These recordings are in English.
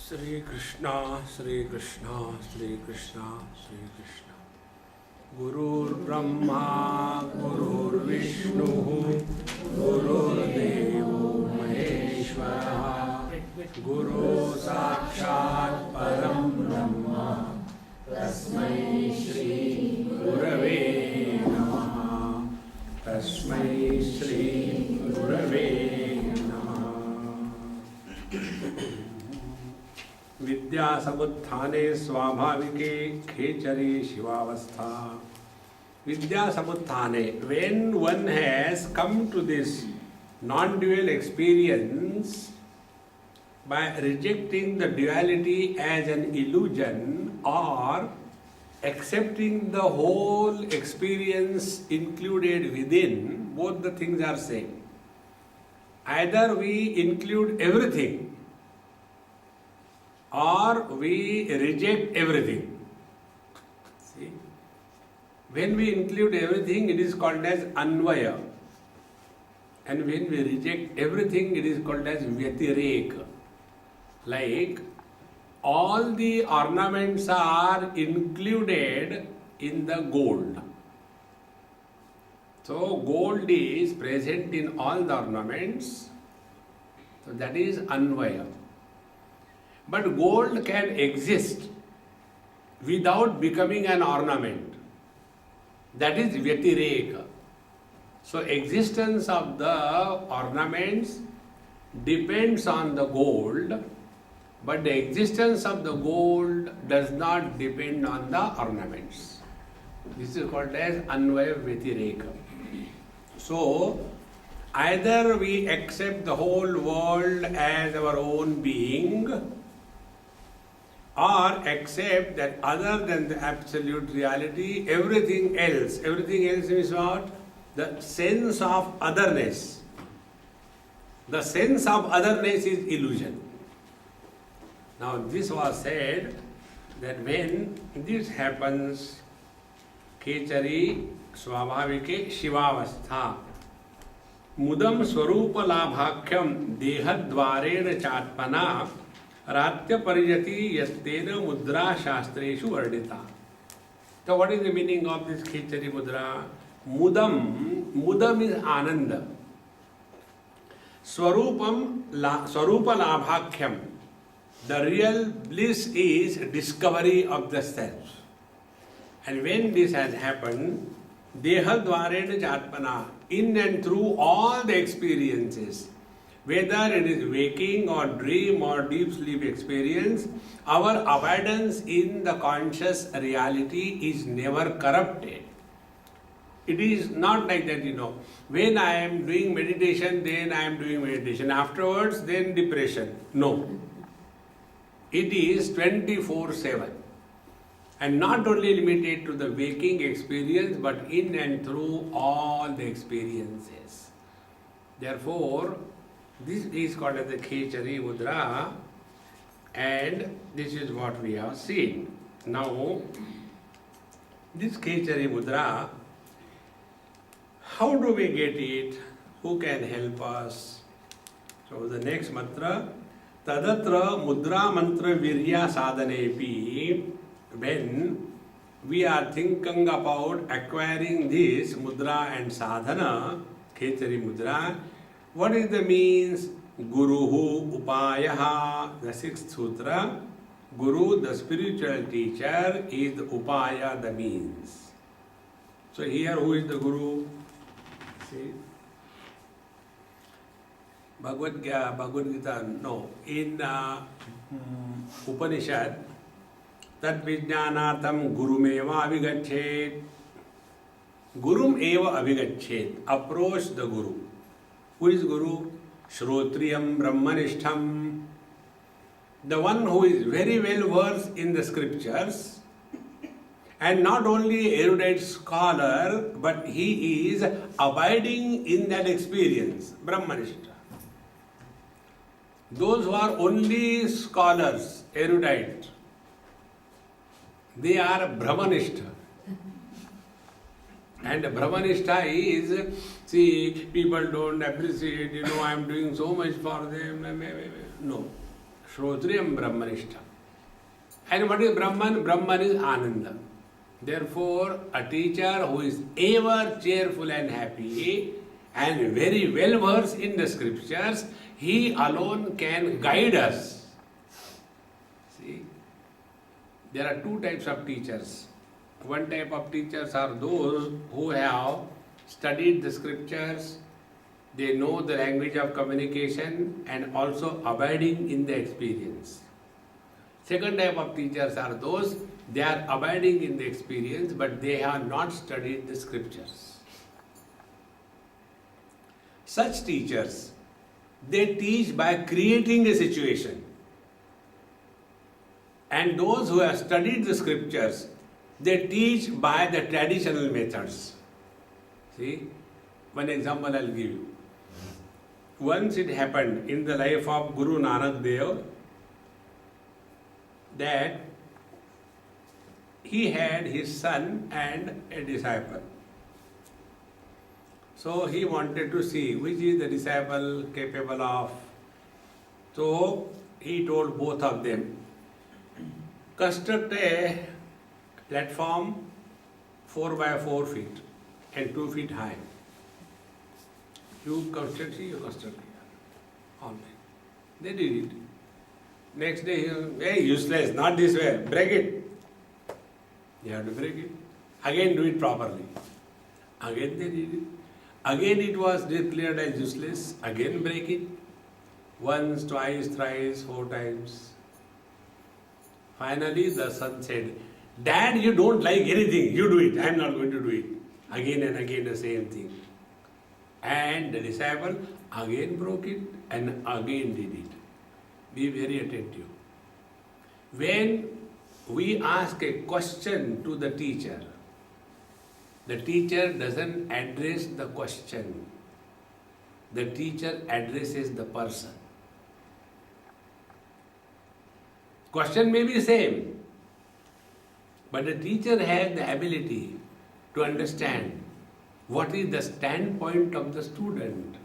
Sri Krishna, Sri Krishna, Sri Krishna, Sri Krishna. Gurur Brahma, Gurur Vishnu, Gurur Devo Maheshwara, Guru Sakshat Param Brahma, Tasmai Shri Gurave Namaha, Tasmai Shri Gurave Namaha. विद्या समुत्थाने स्वाभाविके खेचरे शिवावस्था. Vidya Samuthane, when one has come to this non-dual experience by rejecting the duality as an illusion or accepting the whole experience included within, both the things are same. Either we include everything or we reject everything. See? When we include everything, it is called as Anvaya. And when we reject everything, it is called as Vyatireka. Like, all the ornaments are included in the gold. So, gold is present in all the ornaments. So, that is Anvaya. But gold can exist without becoming an ornament. That is Vyatireka. So existence of the ornaments depends on the gold, but the existence of the gold does not depend on the ornaments. This is called as Anvaya Vyatireka. So either we accept the whole world as our own being, or accept that other than the absolute reality, everything else is what? The sense of otherness. The sense of otherness is illusion. Now this was said that when this happens, Kechari Swabhavike Shivavastha Mudam Swarupa Labhakyam Dehadvarena Chatpana Ratya Parijati Yastena Mudra Shastreshu Vardita. So what is the meaning of this Khechari Mudra? Mudam is Ananda. Swarupa Labhakyam. The real bliss is discovery of the self. And when this has happened, Dehadvarena Chatpana, in and through all the experiences, whether it is waking or dream or deep sleep experience, our abidance in the conscious reality is never corrupted. It is not like that, when I am doing meditation, then I am doing meditation. Afterwards, then depression. No. It is 24/7. And not only limited to the waking experience, but in and through all the experiences. Therefore, this is called as the Khechari Mudra, and this is what we have seen. Now, this Khechari Mudra, how do we get it? Who can help us? So the next mantra, Tadatra Mudra Mantra Virya Sadhanepi, when we are thinking about acquiring this Mudra and Sadhana, Khechari Mudra, what is the means? Guruhu Upayaha, the sixth sutra. Guru, the spiritual teacher, is the Upaya, the means. So here, who is the Guru? See? Bhagavad Gita, no. In Upanishad, Tat Vijnanatam Gurumeva Avigachet. Gurum Eva Avigachet. Approach the Guru. Who is Guru? Shrotriyam Brahmanishtham. The one who is very well versed in the scriptures, and not only erudite scholar, but he is abiding in that experience. Brahmanishta. Those who are only scholars, erudite, they are Brahmanishta. And Brahmanishta is, see, people don't appreciate, I am doing so much for them. No. Shrotriyam Brahmanishta. And what is Brahman? Brahman is Ananda. Therefore, a teacher who is ever cheerful and happy and very well versed in the scriptures, he alone can guide us. See, there are two types of teachers. One type of teachers are those who have studied the scriptures, they know the language of communication and also abiding in the experience. Second type of teachers are those, they are abiding in the experience but they have not studied the scriptures. Such teachers, they teach by creating a situation. And those who have studied the scriptures, they teach by the traditional methods. See, one example I'll give you. Once it happened in the life of Guru Nanak Dev that he had his son and a disciple. So he wanted to see which is the disciple capable of. So he told both of them, construct a platform 4 by 4 feet and 2 feet high. You construct here, you construct here. All right. They did it. Next day, he was, hey, useless, not this way, break it. You have to break it. Again, do it properly. Again, they did it. Again, it was declared as useless. Again, break it. Once, twice, thrice, 4 times. Finally, the son said, Dad, you don't like anything. You do it. I am not going to do it. Again and again, the same thing. And the disciple again broke it and again did it. Be very attentive. When we ask a question to the teacher doesn't address the question. The teacher addresses the person. Question may be same, but the teacher has the ability to understand what is the standpoint of the student.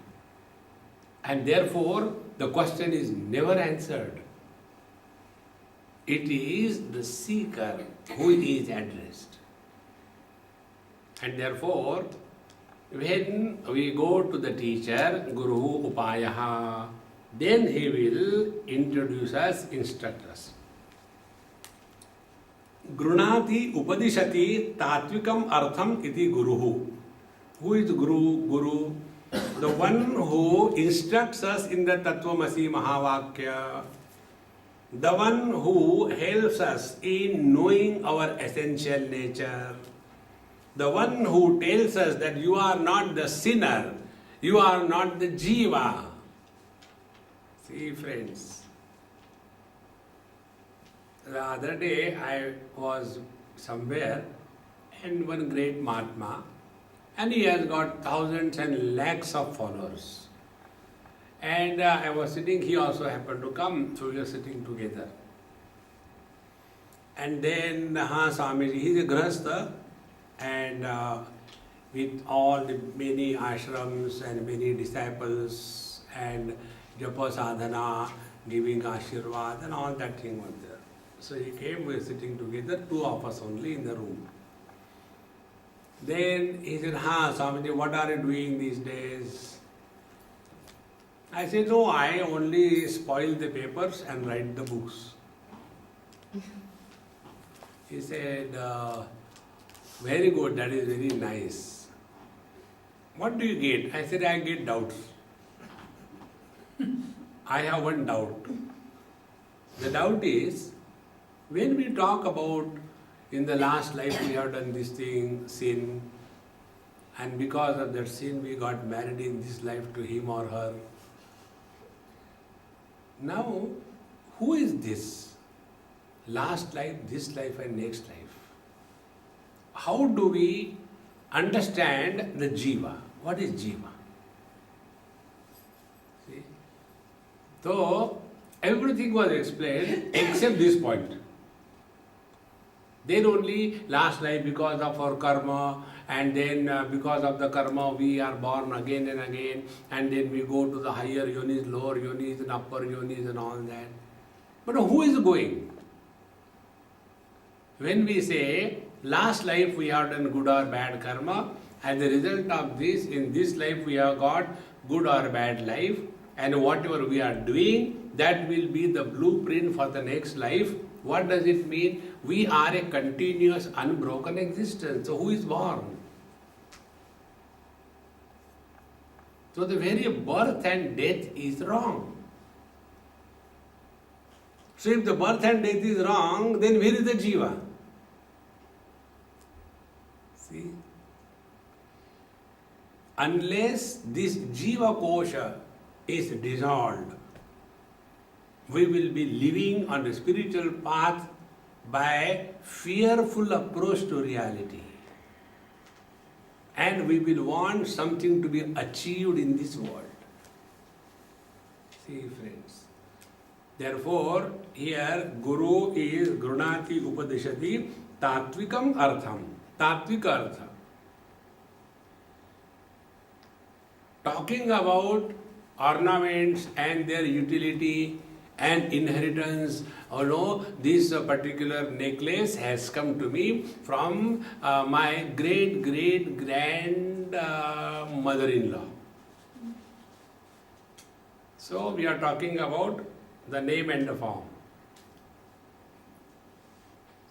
And therefore, the question is never answered. It is the seeker who is addressed. And therefore, when we go to the teacher, Guru Upayaha, then he will introduce us, instruct us. Grunati Upadishati Tatvikam Artham iti Guruhu. Who is Guru? Guru, the one who instructs us in the Tattvamasi Mahavakya, the one who helps us in knowing our essential nature, the one who tells us that you are not the sinner, you are not the jiva. See, friends, the other day I was somewhere and one great Mahatma, and he has got thousands and lakhs of followers. And I was sitting, he also happened to come, so we were sitting together. And then Swamiji, he is a Grahastha, and with all the many ashrams and many disciples and japa sadhana, giving ashirvad and all that thing was there. So he came, we were sitting together, 2 of us only in the room. Then he said, Swamiji, what are you doing these days? I said, no, I only spoil the papers and write the books. He said, very good, that is very nice. What do you get? I said, I get doubts. I have one doubt. The doubt is, when we talk about in the last life we have done this thing, sin, and because of that sin we got married in this life to him or her. Now, who is this? Last life, this life and next life. How do we understand the jiva? What is jiva? See? So, everything was explained except this point. Then only last life because of our karma, and then because of the karma we are born again and again, and then we go to the higher yonis, lower yonis and upper yonis and all that. But who is going? When we say, last life we have done good or bad karma, and the result of this, in this life we have got good or bad life, and whatever we are doing, that will be the blueprint for the next life. What does it mean? We are a continuous, unbroken existence. So who is born? So the very birth and death is wrong. So if the birth and death is wrong, then where is the jiva? See? Unless this jiva kosha is dissolved, we will be living on the spiritual path by fearful approach to reality. And we will want something to be achieved in this world. See, friends. Therefore, here Guru is Grunati Upadishati Tatvikam Artham. Tatvika Artha. Talking about ornaments and their utility and inheritance. Oh no, this particular necklace has come to me from my great-great-grand mother-in-law. So we are talking about the name and the form.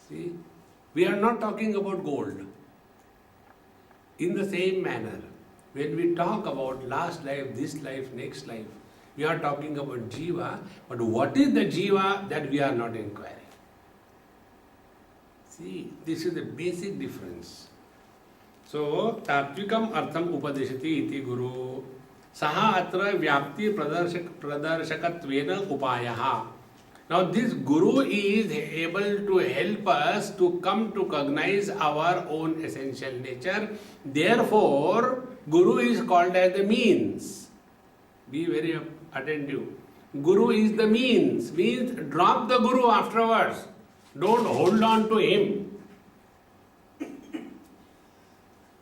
See, we are not talking about gold. In the same manner, when we talk about last life, this life, next life, we are talking about jiva, but what is the jiva that we are not inquiring? See, this is the basic difference. So, Tatvikam Artham Upadishati iti Guru. Saha atra vyapti pradarshakatvena upayaha. Now, this Guru is able to help us to come to cognize our own essential nature. Therefore, Guru is called as the means. Be very attentive. Guru is the means drop the Guru afterwards. Don't hold on to him.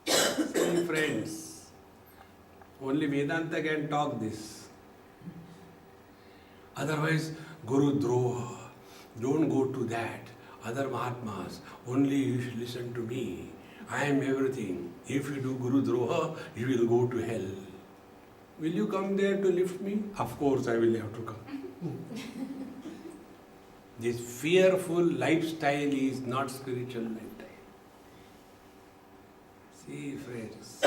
See, friends, only Vedanta can talk this. Otherwise, Guru Droha, don't go to that. Other Mahatmas, only you should listen to me. I am everything. If you do Guru Droha, you will go to hell. Will you come there to lift me? Of course I will have to come. This fearful lifestyle is not spiritual lifestyle. See, friends.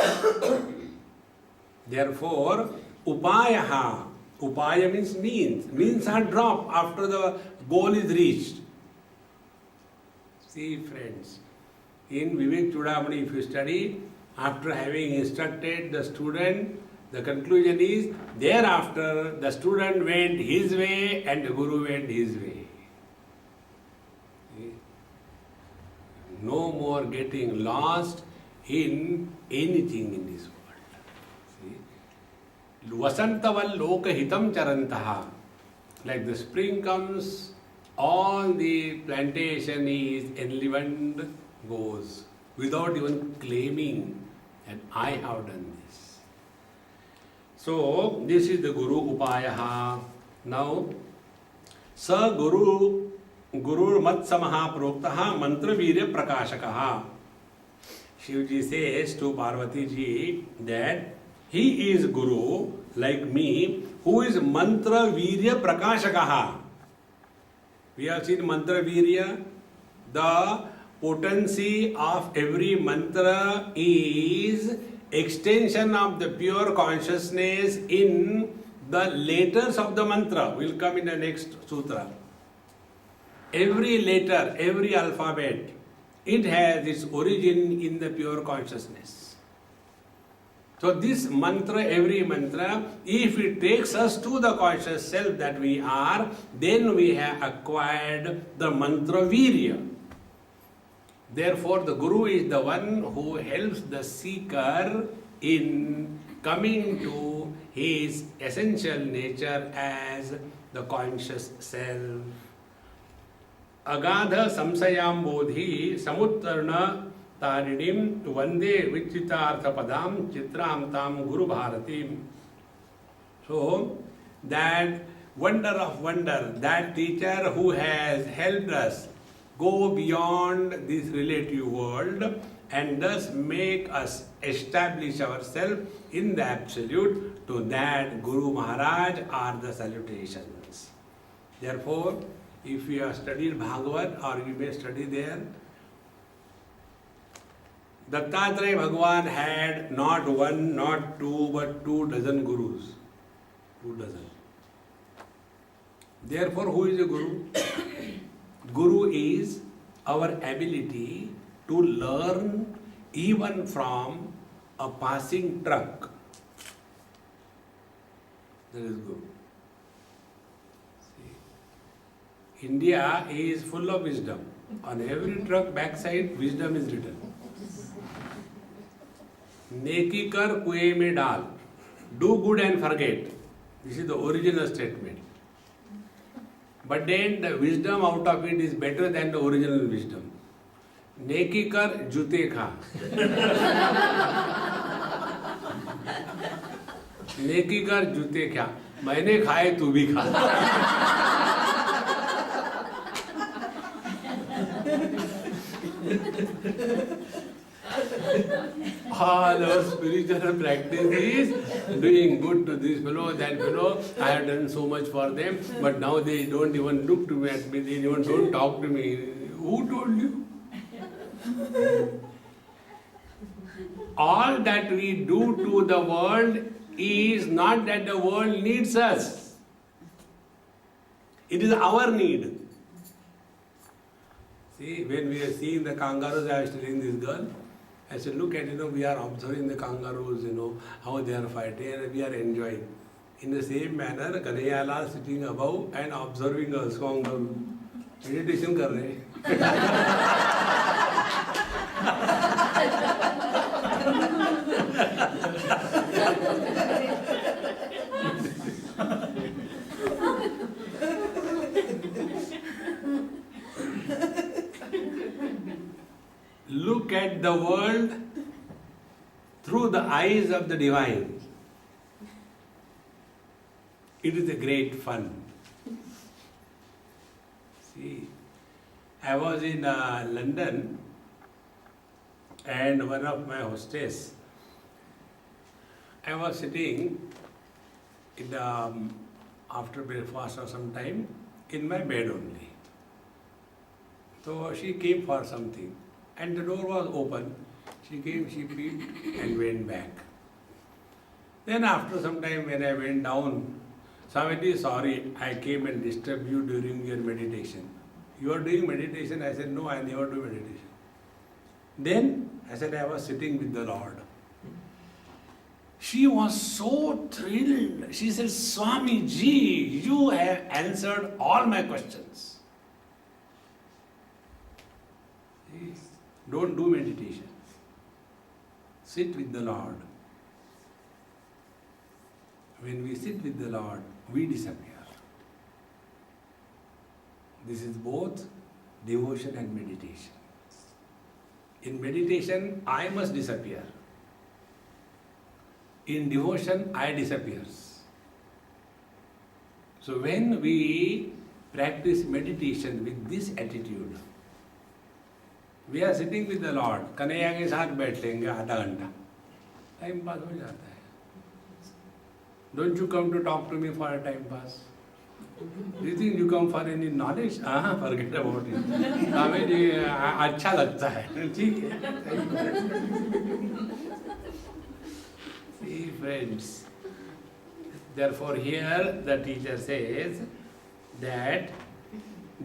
Therefore, upayaha. Upaya means means. Means are dropped after the goal is reached. See, friends. In Vivek Chudamani, if you study, after having instructed the student, the conclusion is, thereafter the student went his way and the Guru went his way. No more getting lost in anything in this world. Vasantaval loka hitam charantaha. Like the spring comes, all the plantation is enlivened, goes, without even claiming that I have done this. So, this is the Guru Upayaha. Now, Sa Guru Matsamaha Proktaha Mantra Virya Prakashakaha. Shivji says to Parvati ji that he is Guru, like me, who is Mantra Virya Prakashakaha. We have seen Mantra Virya. The potency of every mantra is extension of the pure consciousness in the letters of the mantra. Will come in the next sutra. Every letter, every alphabet, it has its origin in the pure consciousness. So this mantra, every mantra, if it takes us to the conscious self that we are, then we have acquired the mantra virya. Therefore, the Guru is the one who helps the seeker in coming to his essential nature as the conscious self. Agadha samsayam bodhi samuttarna tarinim vande vichitartha padam chitram tam Guru Bharatim. So, that wonder of wonder, that teacher who has helped us go beyond this relative world and thus make us establish ourselves in the absolute, to that Guru Maharaj are the salutations. Therefore, if you have studied Bhagavad, or you may study there, Dattatreya Bhagwan had not one, not two, but 24 gurus. 24. Therefore, who is a guru? Guru is our ability to learn even from a passing truck. That is Guru. See, India is full of wisdom. On every truck backside, wisdom is written. Neki kar kuएं में डाल. Do good and forget. This is the original statement. But then the wisdom out of it is better than the original wisdom. नेकी कर जूते खा. नेकी कर जूते खा. मैंने खाए तू भी खा. All our spiritual practice is doing good to this fellow, that fellow. I have done so much for them, but now they don't even look to me at me, they even don't talk to me. Who told you? All that we do to the world is not that the world needs us. It is our need. See, when we are seeing the kangaroos, I was telling this girl, I said, look at, we are observing the kangaroos, how they are fighting, and we are enjoying. In the same manner, Kanhaiya sitting above and observing us, meditation kar rahe. Look at the world through the eyes of the divine. It is a great fun. See, I was in London, and one of my hostess, I was sitting in the, after breakfast or some time, in my bed only. So she came for something, and the door was open. She came, she peeped and went back. Then after some time when I went down, Swamiji, sorry, I came and disturbed you during your meditation. You are doing meditation? I said, no, I never do meditation. Then I said, I was sitting with the Lord. She was so thrilled. She said, Swamiji, you have answered all my questions. Don't do meditation. Sit with the Lord. When we sit with the Lord, we disappear. This is both devotion and meditation. In meditation, I must disappear. In devotion, I disappears. So when we practice meditation with this attitude, we are sitting with the Lord, Kanhaiya के साथ बैठ लेंगे आधा घंटा, time pass हो जाता है. Don't you come to talk to me for a time pass? Do you think you come for any knowledge? Forget about it. हमें जी अच्छा लगता है, ठीक है. See, friends. Therefore, here the teacher says that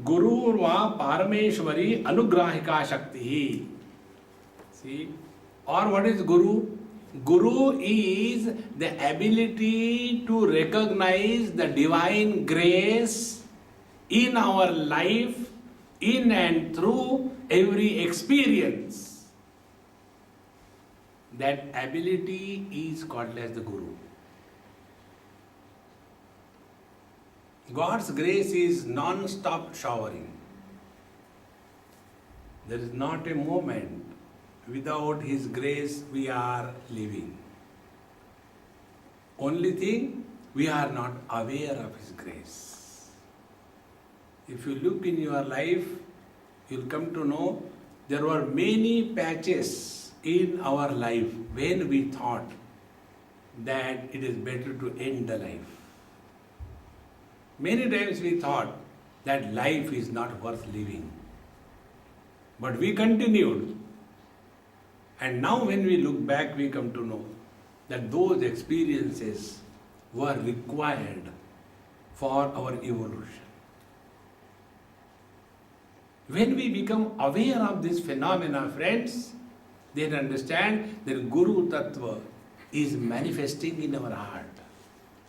Guru va Parameshwari Anugrahika Shakti. See, or what is Guru? Guru is the ability to recognize the divine grace in our life, in and through every experience. That ability is called as the Guru. God's grace is non-stop showering. There is not a moment without His grace we are living. Only thing, we are not aware of His grace. If you look in your life, you'll come to know there were many patches in our life when we thought that it is better to end the life. Many times we thought that life is not worth living. But we continued. And now when we look back, we come to know that those experiences were required for our evolution. When we become aware of this phenomena, friends, then understand that Guru Tattva is manifesting in our heart.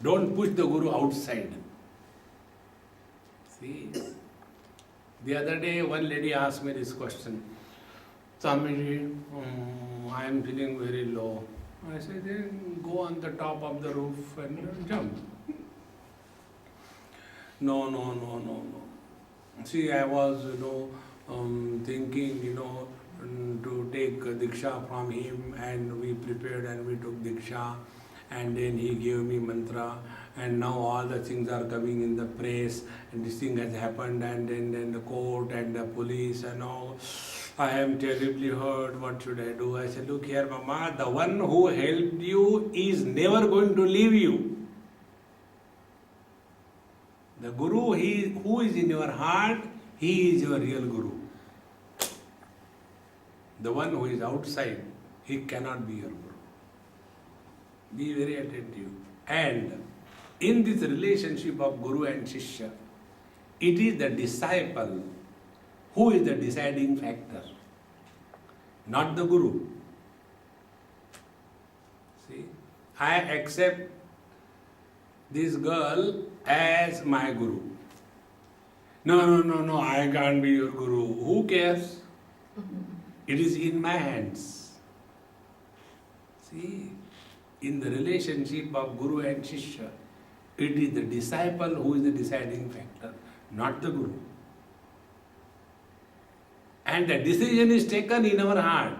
Don't push the Guru outside. See, the other day one lady asked me this question. Swamiji, I am feeling very low. I said, then go on the top of the roof and jump. No. See, I was, thinking, to take Diksha from him, and we prepared and we took Diksha, and then he gave me mantra, and now all the things are coming in the press, and this thing has happened, and then the court and the police and all. I am terribly hurt, what should I do? I said, look here, Mama, the one who helped you is never going to leave you. The Guru, who is in your heart, he is your real Guru. The one who is outside, he cannot be your Guru. Be very attentive. And in this relationship of Guru and Shishya, it is the disciple who is the deciding factor, not the Guru. See, I accept this girl as my Guru. No, I can't be your Guru. Who cares? It is in my hands. See, in the relationship of Guru and Shishya, it is the disciple who is the deciding factor, not the Guru. And the decision is taken in our heart.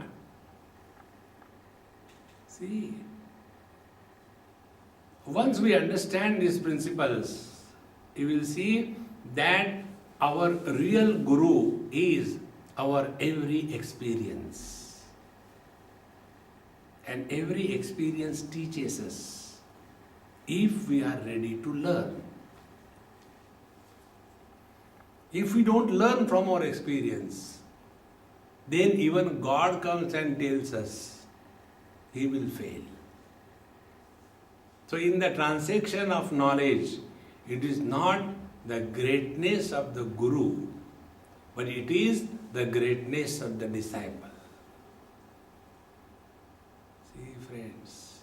See, once we understand these principles, you will see that our real Guru is our every experience. And every experience teaches us if we are ready to learn. If we don't learn from our experience, then even God comes and tells us, He will fail. So in the transaction of knowledge, it is not the greatness of the Guru, but it is the greatness of the disciple. See, friends,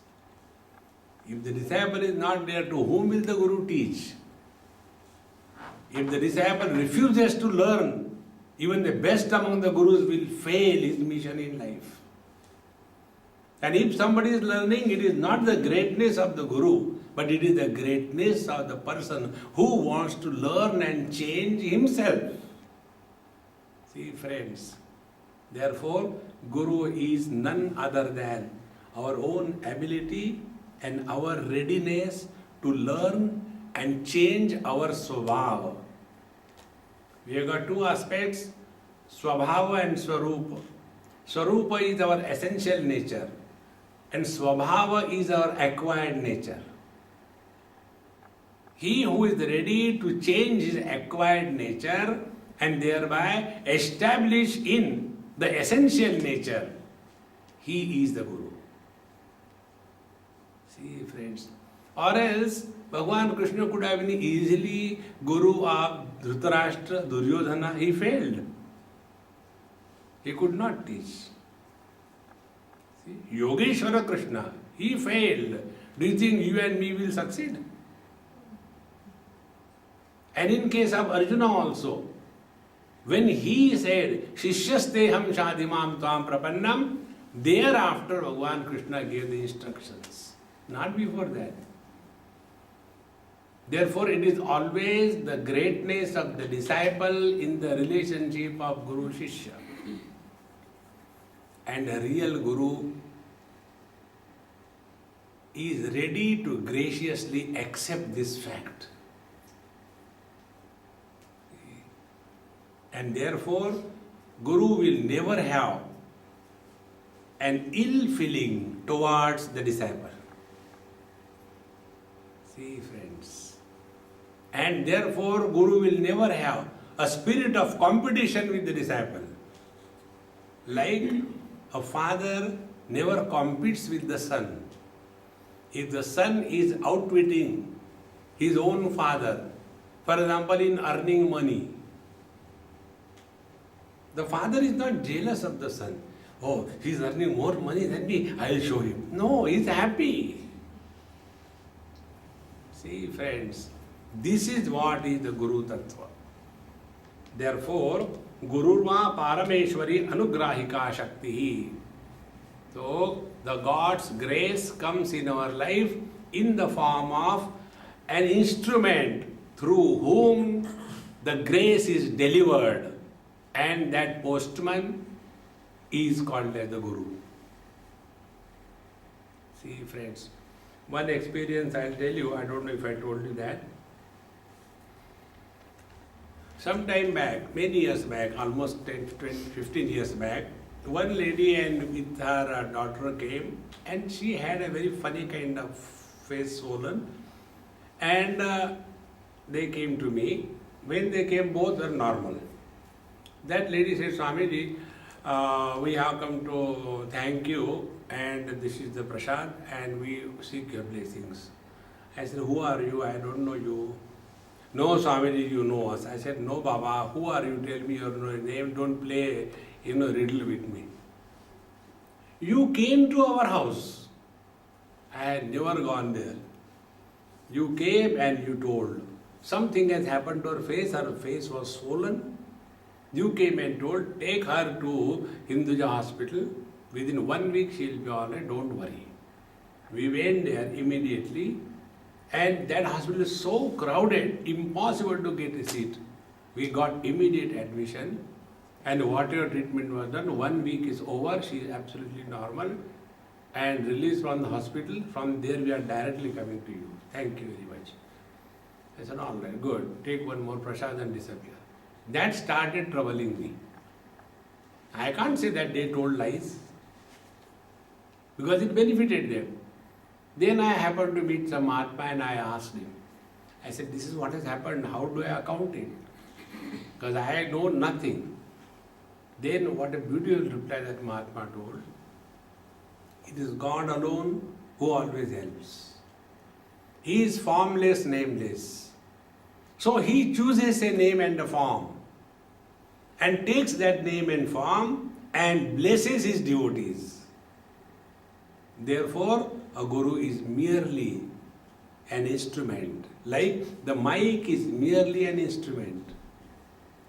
if the disciple is not there, to whom will the Guru teach? If the disciple refuses to learn, even the best among the Gurus will fail his mission in life. And if somebody is learning, it is not the greatness of the Guru, but it is the greatness of the person who wants to learn and change himself. See, friends, therefore, Guru is none other than our own ability and our readiness to learn and change our Swabhava. We have got two aspects, Swabhava and Swarupa. Swarupa is our essential nature, and Swabhava is our acquired nature. He who is ready to change his acquired nature and thereby establish in the essential nature, he is the Guru. See, friends, or else Bhagavan Krishna could have been easily Guru of Dhritarashtra, Duryodhana. He failed. He could not teach. See, Yogeshwara Krishna, he failed. Do you think you and me will succeed? And in case of Arjuna also, when he said, Shishyasteham shadimam tvam prapannam, thereafter Bhagavan Krishna gave the instructions. Not before that. Therefore, it is always the greatness of the disciple in the relationship of Guru-Shishya. And a real Guru is ready to graciously accept this fact. And therefore, Guru will never have an ill feeling towards the disciple. See, friends. And therefore, Guru will never have a spirit of competition with the disciple. Like a father never competes with the son. If the son is outwitting his own father, for example, in earning money, the father is not jealous of the son. Oh, he is earning more money than me, I will show him. No, he is happy. See, friends, this is what is the Guru Tattva. Therefore, Gururva Parameshwari Anugrahika Shakti. So, the God's grace comes in our life in the form of an instrument through whom the grace is delivered. And that postman is called as the Guru. See, friends, one experience I'll tell you, I don't know if I told you that. Some time back, many years back, almost 10, 20, 15 years back, one lady and with her daughter came, and she had a very funny kind of face swollen, and they came to me. When they came, both were normal. That lady said, Swamiji, we have come to thank you, and this is the prasad, and we seek your blessings. I said, who are you? I don't know you. No, Swamiji, you know us. I said, no, Baba, who are you? Tell me your name. Don't play, riddle with me. You came to our house. I had never gone there. You came and you told. Something has happened to her face was swollen. You came and told, take her to Hinduja hospital. Within 1 week she will be all right, don't worry. We went there immediately, and that hospital is so crowded, impossible to get a seat. We got immediate admission, and whatever treatment was done, 1 week is over, she is absolutely normal, and released from the hospital. From there we are directly coming to you. Thank you very much. I said, all right, good. Take one more prasad and disappear. That started troubling me. I can't say that they told lies, because it benefited them. Then I happened to meet some Mahatma and I asked him. I said, this is what has happened, how do I account it? Because I know nothing. Then what a beautiful reply that Mahatma told. It is God alone who always helps. He is formless, nameless. So he chooses a name and a form and takes that name and form and blesses his devotees. Therefore, a Guru is merely an instrument. Like the mic is merely an instrument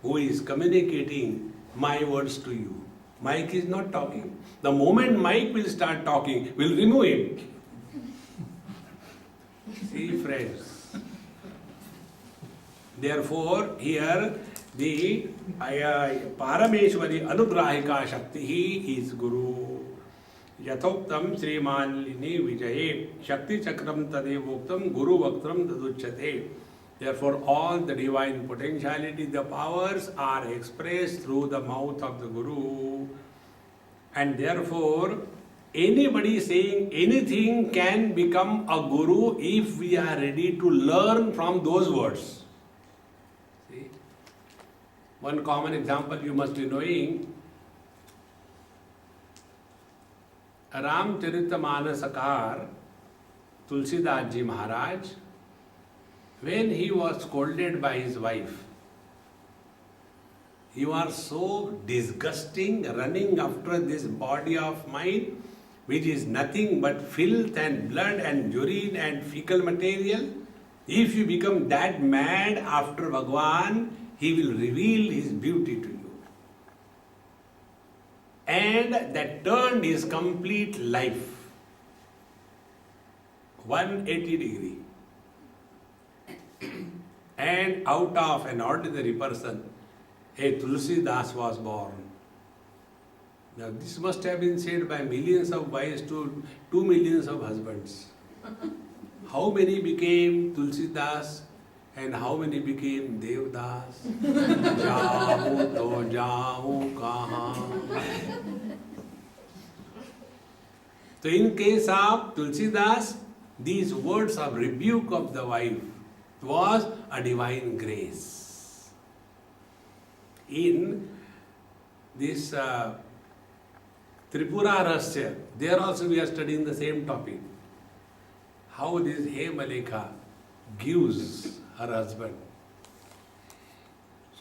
who is communicating my words to you. Mic is not talking. The moment mic will start talking, we'll remove him. See, friends. Therefore, here the Parameshwari Anugrahika Shakti is Guru. Yathoktam Srimalini Vijaye Shakti Chakram Tadevoktam Guru Vaktram Taduchate. Therefore, all the divine potentiality, the powers are expressed through the mouth of the Guru. And therefore, anybody saying anything can become a Guru if we are ready to learn from those words. One common example you must be knowing, Ramcharitamanasaकार Tulsidas Ji Maharaj, when he was scolded by his wife, you are so disgusting, running after this body of mine, which is nothing but filth and blood and urine and fecal material. If you become that mad after Bhagwan, he will reveal his beauty to you. And that turned his complete life 180 degree. And out of an ordinary person, a Tulsidas was born. Now this must have been said by millions of wives to 2 million of husbands. How many became Tulsidas and how many became Devdas? Jaau to jaau kahan. So in case of Tulsidas, these words of rebuke of the wife was a divine grace. In this Tripura Rahasya, there also we are studying the same topic. How this Hemalekha gives her husband.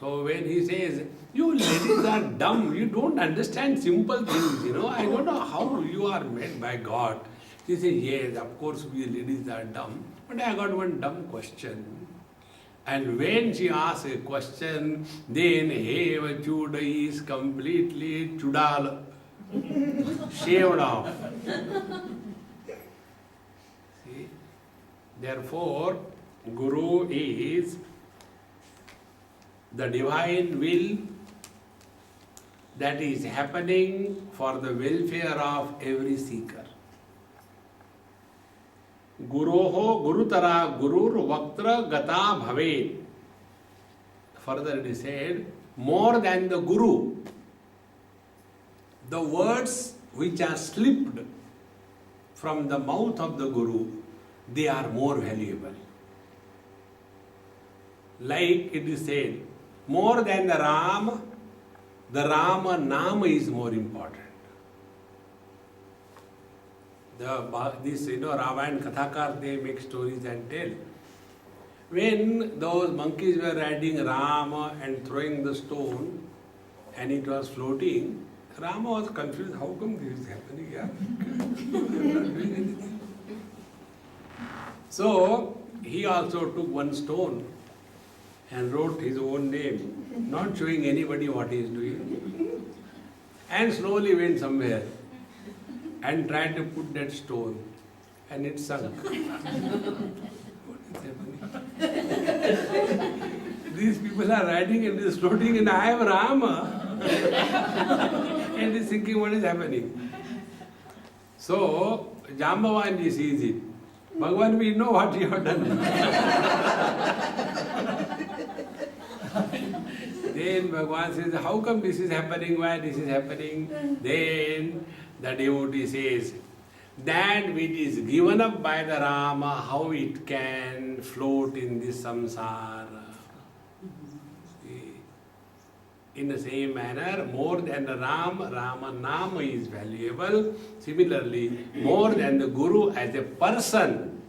So when he says, you ladies are dumb, you don't understand simple things, I don't know how you are made by God. She says, yes, of course we ladies are dumb, but I got one dumb question. And when she asks a question, then Heva Chuda is completely chudal, shaved off. See? Therefore, Guru is the divine will that is happening for the welfare of every seeker. Guroho Gurutara Gurur Vaktra Gata Bhave. Further it is said, more than the Guru, the words which are slipped from the mouth of the Guru, they are more valuable. Like it is said, more than the Rama Nama is more important. This Ramayana Kathakar, they make stories and tell. When those monkeys were riding Rama and throwing the stone and it was floating, Rama was confused, how come this is happening here? We are not doing anything. So he also took one stone and wrote his own name, not showing anybody what he is doing, and slowly went somewhere and tried to put that stone, and it sunk. What is happening? These people are riding and is floating, and I am Rama, and is thinking what is happening. So Jambavan sees it. Bhagavan, we know what you have done. Then Bhagavan says, how come this is happening? Why this is happening? Then the devotee says, that which is given up by the Rama, how it can float in this samsara. See? In the same manner, more than the Rama Nama is valuable. Similarly, more than the Guru as a person,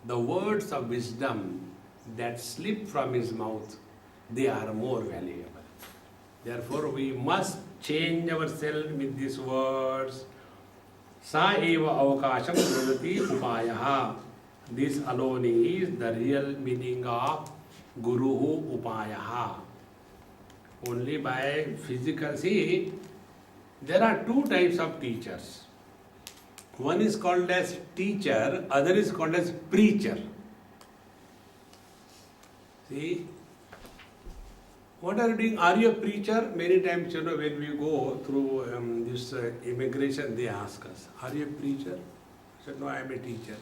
the words of wisdom that slip from his mouth, they are more valuable. Therefore, we must change ourselves with these words. Sa eva avakasham gurati upayaha. This alone is the real meaning of Guruhu upayaha. Only by physical. See, there are two types of teachers. One is called as teacher, other is called as preacher. See, what are you doing? Are you a preacher? Many times, when we go through this immigration, they ask us, are you a preacher? I said, no, I am a teacher.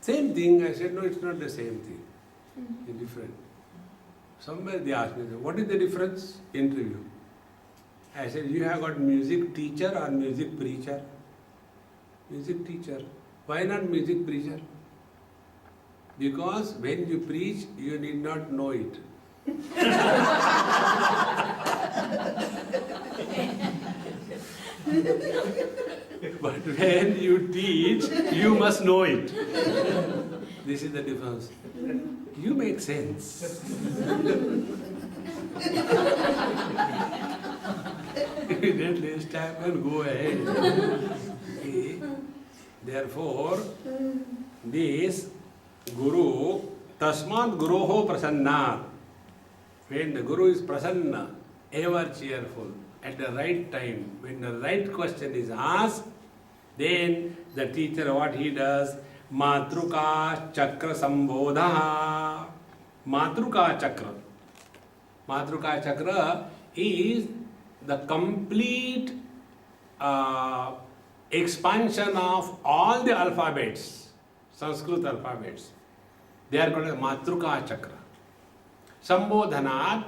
Same thing. I said, no, it's not the same thing. It's different. Somewhere they asked me, what is the difference? Interview. I said, you have got music teacher or music preacher? Music teacher. Why not music preacher? Because when you preach, you need not know it. But when you teach, you must know it. This is the difference. You make sense. Don't waste time and go ahead. Okay. Therefore, this Guru, Tasmat Guroho Prasanna. When the Guru is prasanna, ever cheerful, at the right time, when the right question is asked, then the teacher, what he does, Matruka Chakra Sambodha. Matruka Chakra. Matruka Chakra is the complete expansion of all the alphabets Sanskrit alphabets. They are called as Matruka Chakra. Sambodhanat,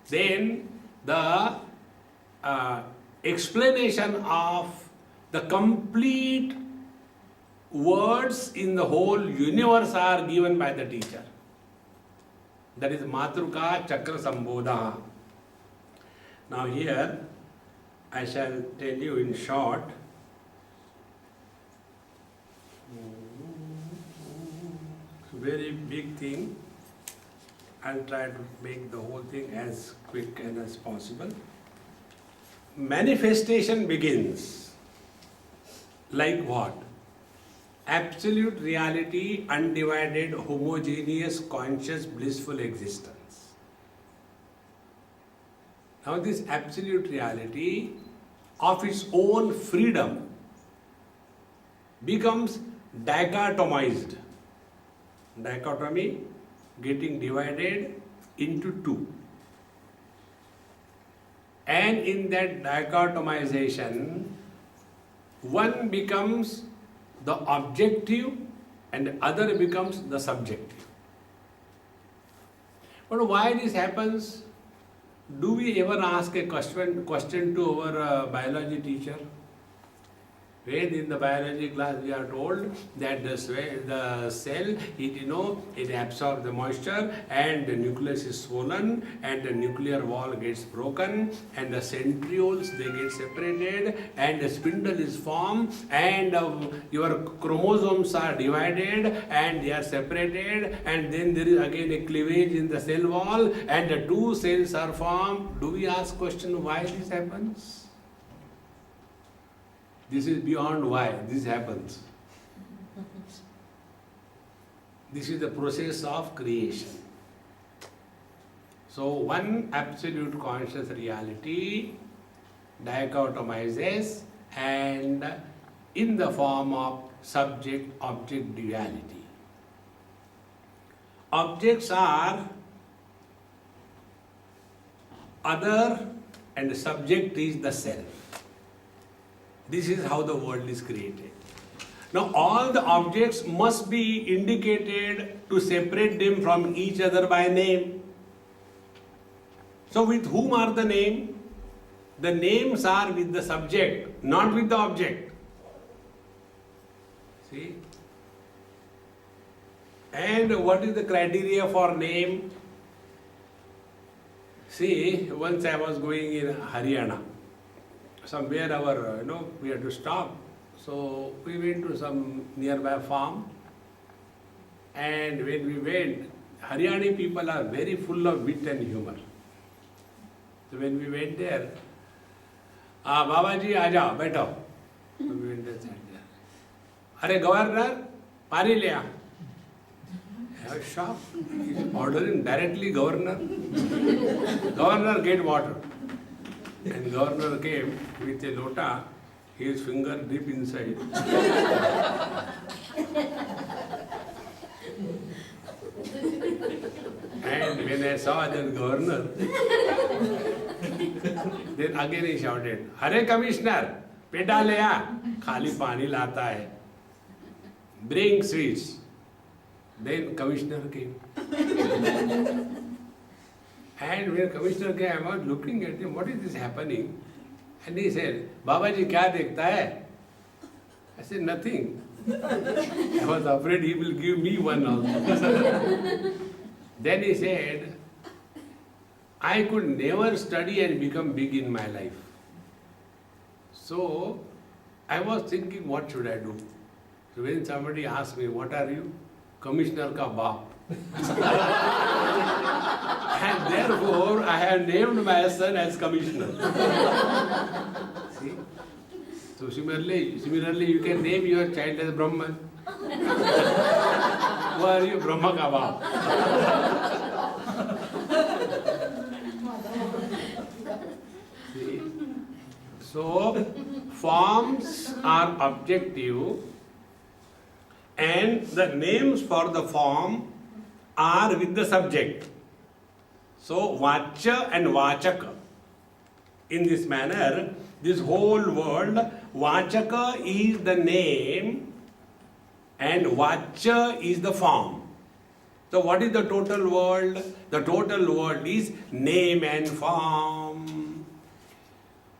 then the explanation of the complete words in the whole universe are given by the teacher. That is Matruka Chakra Sambodha. Now here I shall tell you in short. Very big thing. I'll try to make the whole thing as quick and as possible. Manifestation begins like what? Absolute reality, undivided, homogeneous, conscious, blissful existence. Now this absolute reality of its own freedom becomes dichotomized. Dichotomy, getting divided into two. And in that dichotomization, one becomes the objective and the other becomes the subjective. But why this happens? Do we ever ask a question to our biology teacher? When in the biology class we are told that the cell, it absorbs the moisture and the nucleus is swollen and the nuclear wall gets broken and the centrioles, they get separated and the spindle is formed and your chromosomes are divided and they are separated and then there is again a cleavage in the cell wall and the two cells are formed. Do we ask question why this happens? This is beyond why this happens. This is the process of creation. So one absolute conscious reality dichotomizes and in the form of subject-object duality. Objects are other and the subject is the self. This is how the world is created. Now all the objects must be indicated to separate them from each other by name. So with whom are the names? The names are with the subject, not with the object. See? And what is the criteria for name? See, once I was going in Haryana. Somewhere we had to stop. So we went to some nearby farm and when we went, Haryani people are very full of wit and humor. So when we went there, Babaji, aaja, baitho. So we went there, sat there. Arey governor, pani le aa. I was shocked. He's ordering directly governor. Governor, get water. And governor came with a lota, his finger deep inside. And when I saw that governor, then again he shouted, "Hare Commissioner, peta le aa, khali pani lata hai. Bring sweets." Then Commissioner came. And when Commissioner came, I was looking at him, what is this happening? And he said, "Babaji, kya dekhta hai?" I said, "Nothing." I was afraid he will give me one also. Then he said, "I could never study and become big in my life. So I was thinking, what should I do?" So when somebody asked me, "What are you?" "Commissioner ka baap." And therefore, I have named my son as Commissioner. See? So similarly, you can name your child as Brahman. Who are you? Brahma ka baap. See? So, forms are objective and the names for the form are with the subject. So, Vachya and Vachaka. In this manner, this whole world, Vachaka is the name and Vacha is the form. So what is the total world? The total world is name and form.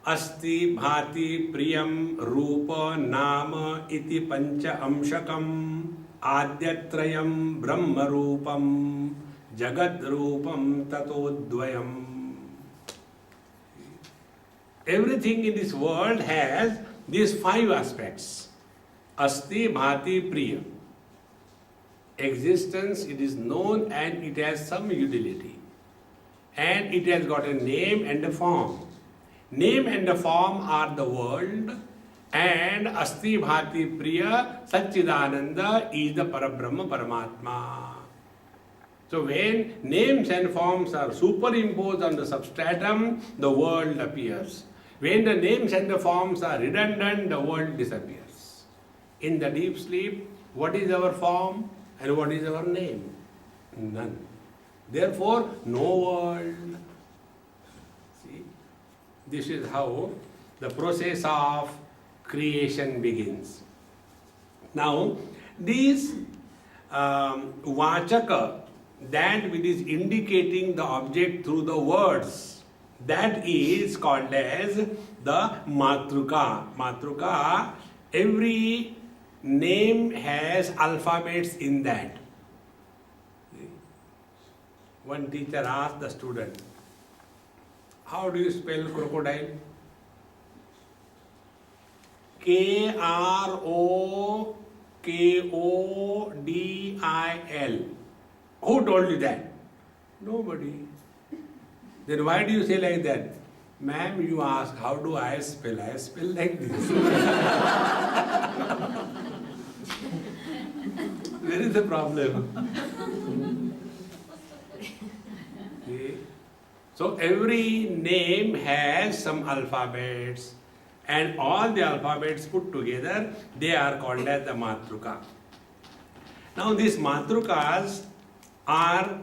Asti bhati priyam rupa nama iti pancha amshakam adyatrayam brahma rupam jagat rupam tatodvayam. Everything in this world has these 5 aspects. Asti bhati priya. Existence, it is known and it has some utility. And it has got a name and a form. Name and a form are the world, and Asti Bhati Priya Satchidananda is the Parabrahma Paramatma. So when names and forms are superimposed on the substratum, the world appears. When the names and the forms are redundant, the world disappears. In the deep sleep, what is our form and what is our name? None. Therefore, no world. See, this is how the process of creation begins. Now, these Vachaka, that which is indicating the object through the words, that is called as the Matruka. Matruka, every name has alphabets in that. One teacher asked the student, how do you spell crocodile? Krokodil. Who told you that? Nobody. Then why do you say like that? Ma'am, you ask, how do I spell? I spell like this. Where is the problem? Okay. So every name has some alphabets, and all the alphabets put together, they are called as the Matruka. Now these Matrukas are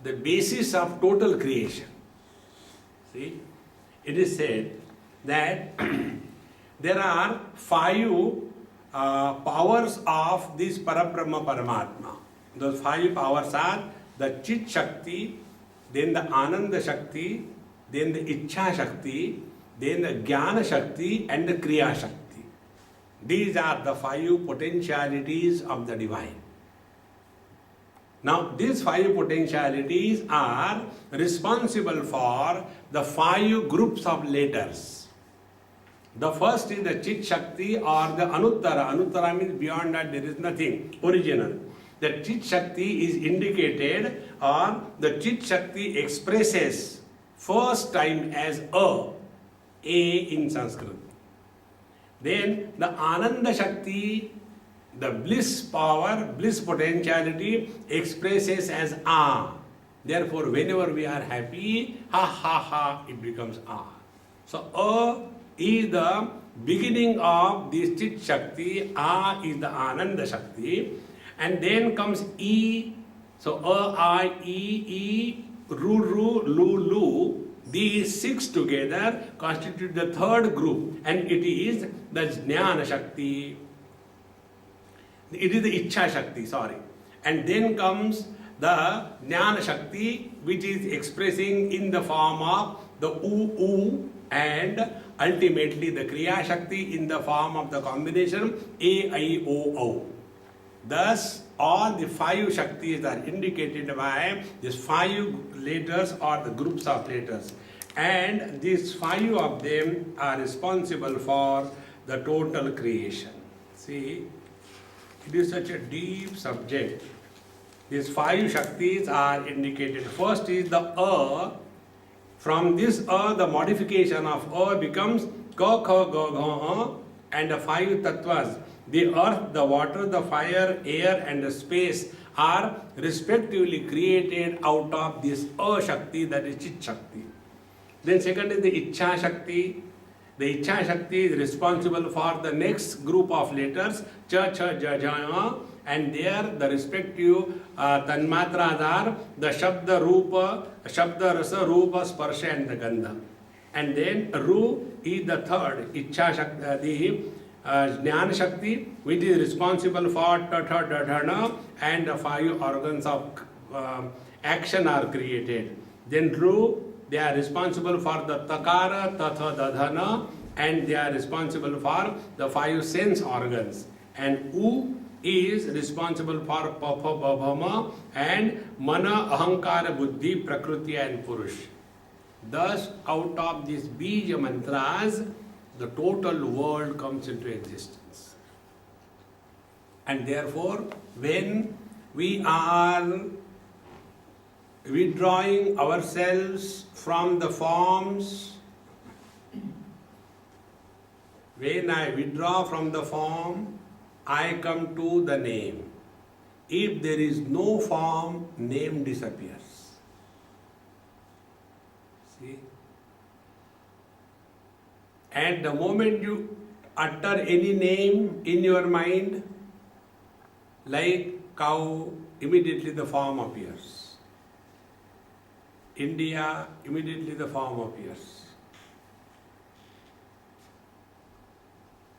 the basis of total creation. See, it is said that there are 5 powers of this Parabrahma Paramatma. Those 5 powers are the Chit Shakti, then the Ananda Shakti, then the Ichha Shakti, then the Jnana Shakti and the Kriya Shakti. These are the 5 potentialities of the divine. Now, these 5 potentialities are responsible for the 5 groups of letters. The first is the Chit Shakti or the Anuttara. Anuttara means beyond that there is nothing, original. The Chit Shakti is indicated, or the Chit Shakti expresses first time as A in Sanskrit. Then the Ananda Shakti, the bliss power, bliss potentiality expresses as A. Therefore, whenever we are happy, ha ha ha, it becomes A. So A is the beginning of this Chit Shakti, A is the Ananda Shakti, and then comes E. So A, I, E, Ru, Ru, Lu, Lu. These 6 together constitute the 3rd group, and it is the Jnana Shakti. It is the Ichha Shakti, sorry. And then comes the Jnana Shakti, which is expressing in the form of the U, and ultimately the Kriya Shakti in the form of the combination A, I, O. Thus, all the 5 Shaktis are indicated by these 5 letters or the groups of letters. And these 5 of them are responsible for the total creation. See, it is such a deep subject. These 5 Shaktis are indicated. First is the A. From this A, the modification of A becomes Ka, Kha, Ga, Gha, and the 5 Tattvas. The earth, the water, the fire, air and the space are respectively created out of this A Shakti, that is Chit Shakti. Then second is the Ichha Shakti. The Ichha Shakti is responsible for the next group of letters, Cha, Cha, Ja, Ja, and there the respective Tanmatras are the Shabda, Rupa, Shabda, Rasa, Rupa, Sparsha and the Gandha. And then Ru is the 3rd, Ichha Shakti, Jnana Shakti, which is responsible for dharana, and the 5 organs of action are created. Then Dhru, they are responsible for the Takara, Tatha, Dadhana, and they are responsible for the 5 sense organs. And U is responsible for Papa, Bhavama, and Mana, Ahankara, Buddhi, Prakriti, and Purush. Thus, out of these Bija mantras, the total world comes into existence. And therefore, when we are withdrawing ourselves from the forms, when I withdraw from the form, I come to the name. If there is no form, name disappears. See? At the moment you utter any name in your mind, like cow, immediately the form appears. India, immediately the form appears.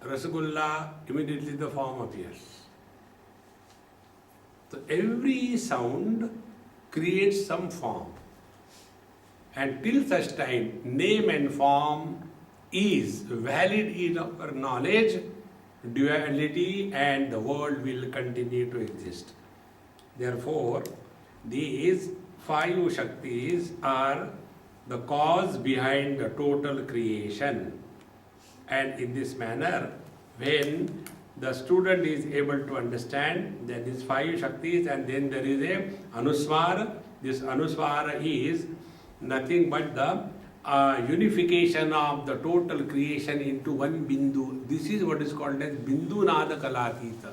Rasgulla, immediately the form appears. So every sound creates some form. And till such time, name and form is valid in our knowledge, duality, and the world will continue to exist. Therefore, these 5 Shaktis are the cause behind the total creation. And in this manner, when the student is able to understand that these 5 Shaktis, and then there is a Anuswara, this Anuswara is nothing but the unification of the total creation into one Bindu. This is what is called as Bindu Nada Kalatita.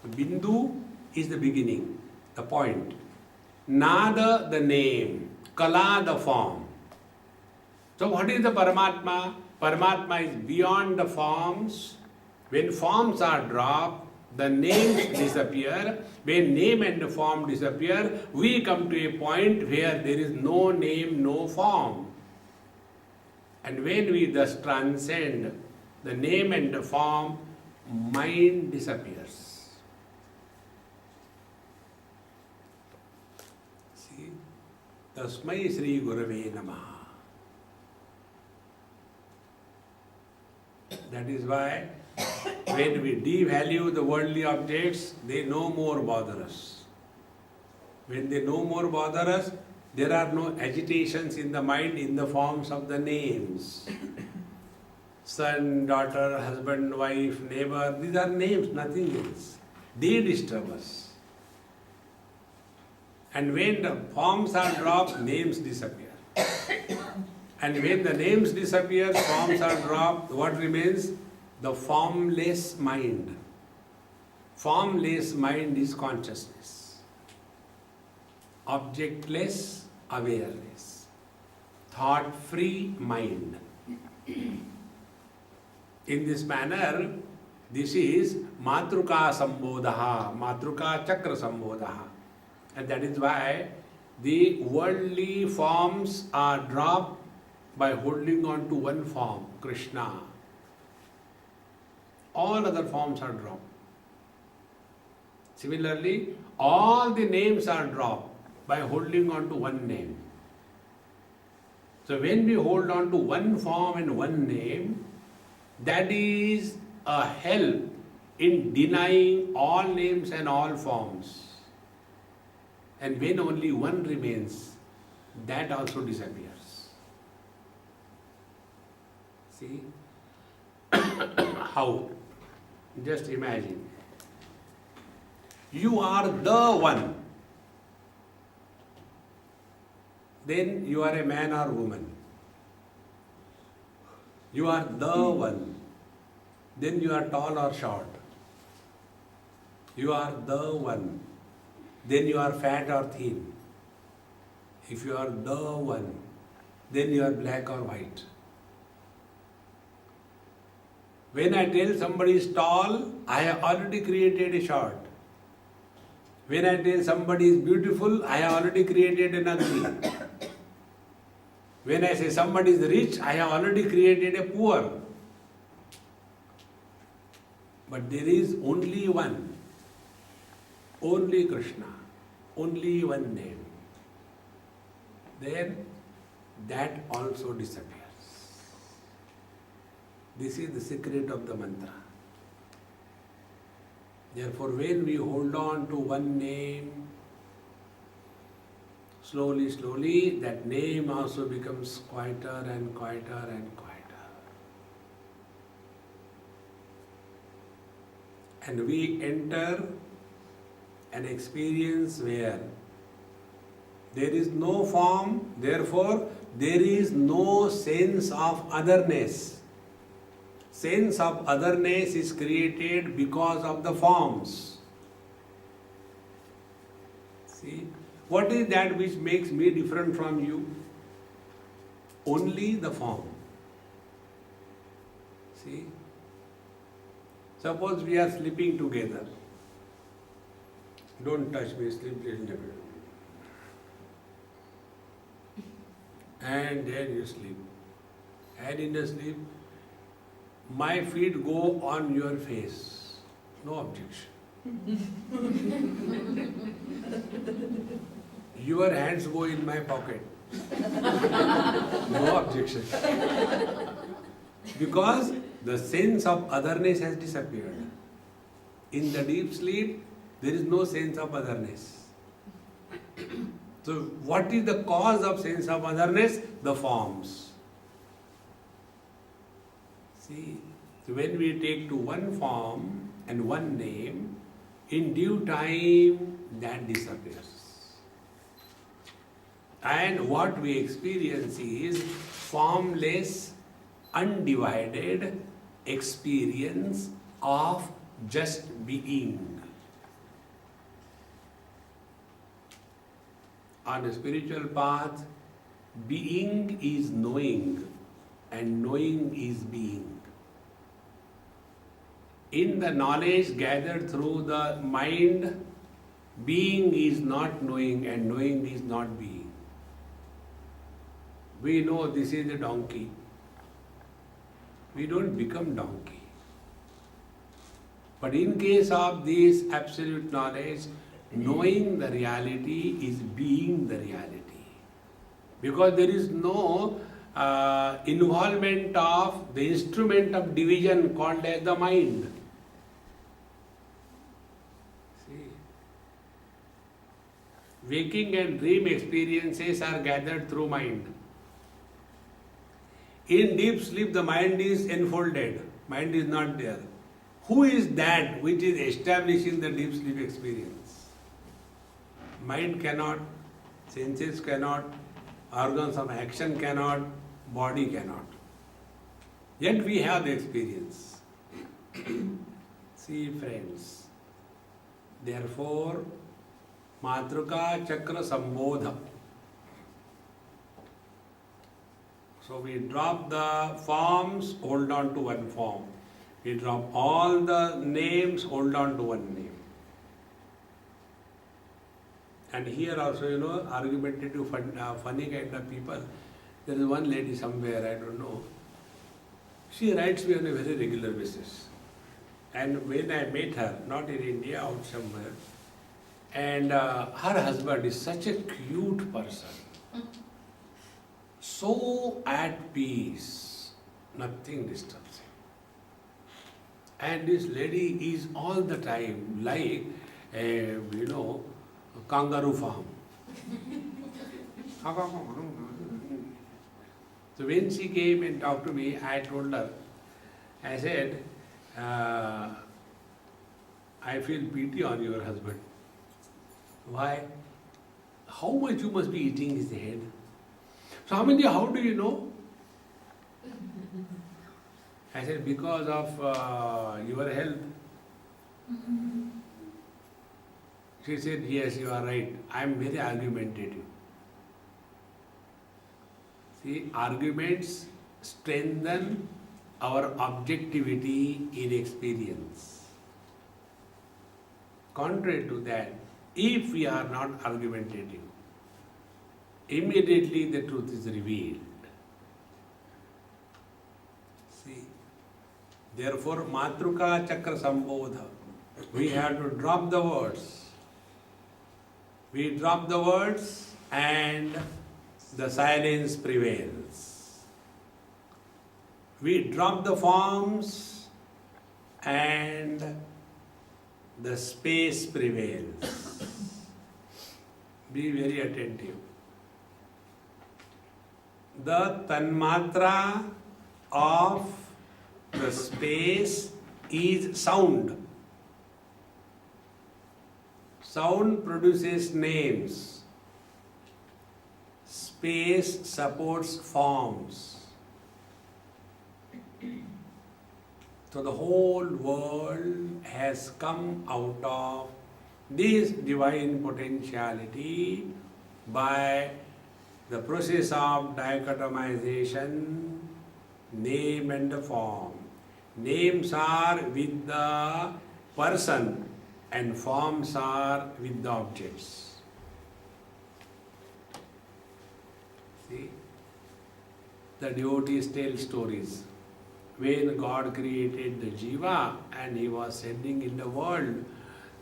Bindu is the beginning, the point. Nada, the name. Kala, the form. So what is the Paramatma? Paramatma is beyond the forms. When forms are dropped, the names disappear. When name and the form disappear, we come to a point where there is no name, no form. And when we thus transcend the name and the form, mind disappears. See? Tasmai Sri Gurave Namaha. That is why when we devalue the worldly objects, they no more bother us. When they no more bother us, there are no agitations in the mind in the forms of the names. Son, daughter, husband, wife, neighbor, these are names, nothing else. They disturb us. And when the forms are dropped, names disappear. And when the names disappear, forms are dropped, what remains? The formless mind. Formless mind is consciousness. Objectless awareness. Thought-free mind. In this manner, this is Matruka Sambodha, Matruka Chakra Sambodha. And that is why the worldly forms are dropped by holding on to one form, Krishna. All other forms are dropped. Similarly, all the names are dropped by holding on to one name. So when we hold on to one form and one name, that is a help in denying all names and all forms. And when only one remains, that also disappears. See? How? Just imagine. You are the one. Then you are a man or woman. You are the one. Then you are tall or short. You are the one. Then you are fat or thin. If you are the one, then you are black or white. When I tell somebody is tall, I have already created a short. When I tell somebody is beautiful, I have already created an ugly. When I say somebody is rich, I have already created a poor. But there is only one, only Krishna, only one name. Then that also disappears. This is the secret of the mantra. Therefore, when we hold on to one name, slowly, slowly, that name also becomes quieter and quieter and quieter. And we enter an experience where there is no form, therefore there is no sense of otherness. Sense of otherness is created because of the forms. See, what is that which makes me different from you? Only the form. See, suppose we are sleeping together. Don't touch me, sleep little bit. And then you sleep. And in the sleep, my feet go on your face. No objection. Your hands go in my pocket. No objection. Because the sense of otherness has disappeared. In the deep sleep, there is no sense of otherness. So, what is the cause of sense of otherness? The forms. See, so when we take to one form and one name, in due time that disappears. And what we experience is formless, undivided experience of just being. On a spiritual path, being is knowing and knowing is being. In the knowledge gathered through the mind, being is not knowing and knowing is not being. We know this is a donkey. We don't become donkey. But in case of this absolute knowledge, knowing the reality is being the reality. Because there is no involvement of the instrument of division called as the mind. See, waking and dream experiences are gathered through mind. In deep sleep, the mind is enfolded. Mind is not there. Who is that which is establishing the deep sleep experience? Mind cannot, senses cannot, organs of action cannot, body cannot. Yet we have the experience. See, friends, therefore, Matruka Chakra Sambodha. So we drop the forms, hold on to one form. We drop all the names, hold on to one name. And here also, argumentative, funny kind of people. There is one lady somewhere, I don't know. She writes me on a very regular basis. And when I met her, not in India, out somewhere, and her husband is such a cute person. So at peace, nothing disturbs him. And this lady is all the time like a, kangaroo farm. So when she came and talked to me, I told her, I said, I feel pity on your husband. Why? How much you must be eating his head? Swamiji, how do you know? I said, because of your health. She said, yes, you are right. I am very argumentative. See, arguments strengthen our objectivity in experience. Contrary to that, if we are not argumentative, immediately the truth is revealed. See, Therefore, Matruka Chakra Sambodha. We have to drop the words. We drop the words and the silence prevails. We drop the forms and the space prevails. Be very attentive. The tanmatra of the space is sound. Sound produces names. Space supports forms. So the whole world has come out of this divine potentiality by the process of dichotomization, name and form. Names are with the person and forms are with the objects. See, the devotees tell stories. When God created the Jiva and He was sending in the world,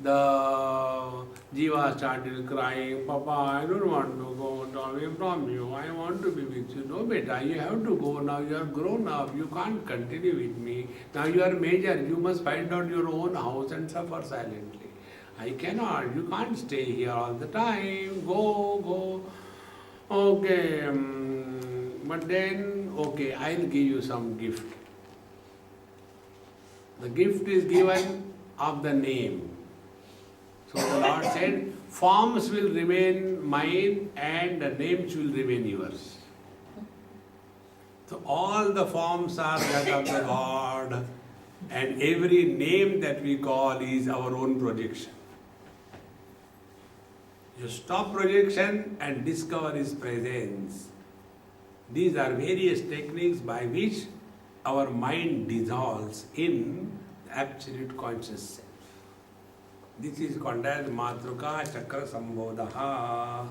the Jiva started crying, Papa, I don't want to go away from you. I want to be with you. No, beta, you have to go now. You are grown up. You can't continue with me. Now you are major. You must find out your own house and suffer silently. I cannot. You can't stay here all the time. Go. Okay. But then, okay, I'll give you some gift. The gift is given of the name. So the Lord said, forms will remain mine and the names will remain yours. So all the forms are that of the God and every name that we call is our own projection. You stop projection and discover His presence. These are various techniques by which our mind dissolves in the absolute conscious self. This is called as Matruka Chakra Sambodha.